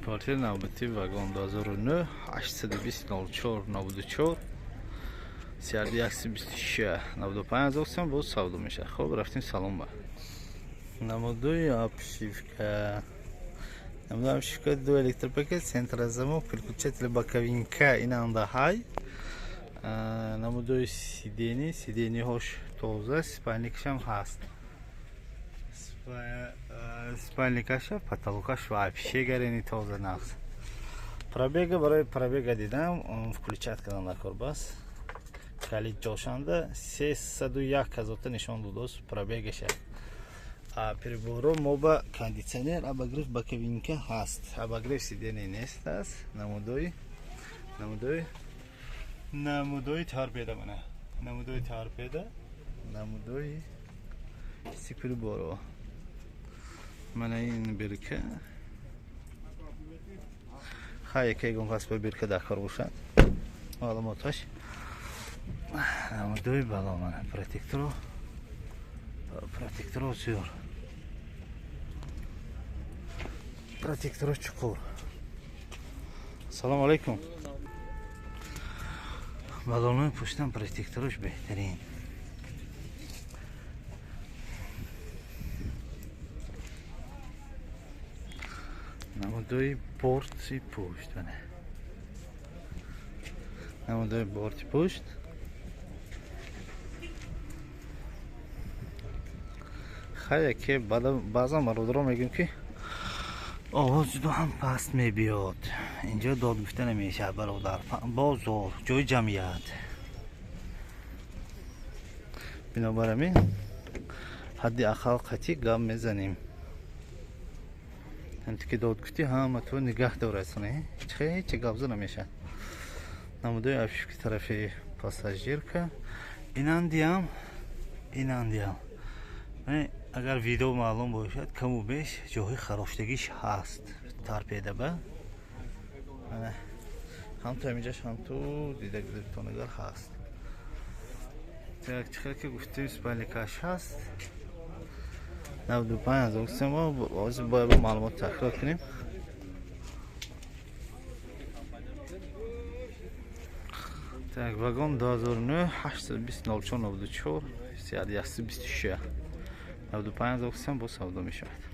کارت نوبتی واگن 2009 820 04 94 3126 95 هستم باز سودا میشه. خب رفتیم سالن با نمودوی обшивка. Намудуем обшивка до электропакет, центрозамок, переключатель боковинка и нандахай. Намудуй сиденье хош тоза, спальникшам хаст. Спальникаша, потолкаш вообще гарени тоза нахс. Пробега барои пробега дидам, включат кадан на корбас. Калид ҷошанда 301 казота нишон дудост пробегаша. Прибору моба кондиционер, обогрев боковинка хаст. Обогрев сидений нест аст. Намудои торпеда мана. Намудои торпеда. Намудои си прибору. Мана ин бирка. Хай кайгон хаст ба бирка да кор бошад. Ҳола моташ. Намудои бало мана протектору. Протектору сюр. Протектору чуқур. Салом алейкум. Баллонной пуштан протекторуш беҳтарин. Намудои борти пушт бана. Намудои борти пушт. خیلی که بعضا مرودرا میگیم که آواز جدا هم پست میبیاد. اینجا داد گفته نمیشه برادر. بازار جای جمعیت. بنابراین حدی اقل قطعی گام میزنیم. انت که داد گفتی هم تو نگاه دورسونه. چه گابزو نمیشه. نمودوی افشک طرفی پاساژیر که اینان دیام. اگر ویدیو معلوم باشد کم و بیش جای خراشتگیش هست торпеда ба هم تو اینجاش هم تو دیدگار هست. چقدر که گفتیم سپالیکاش هست 95 هستم ما باید با معلومات تکرار کنیم. Так, вагон 2009 820 04 94 3126 95 هستم با سودا میشود.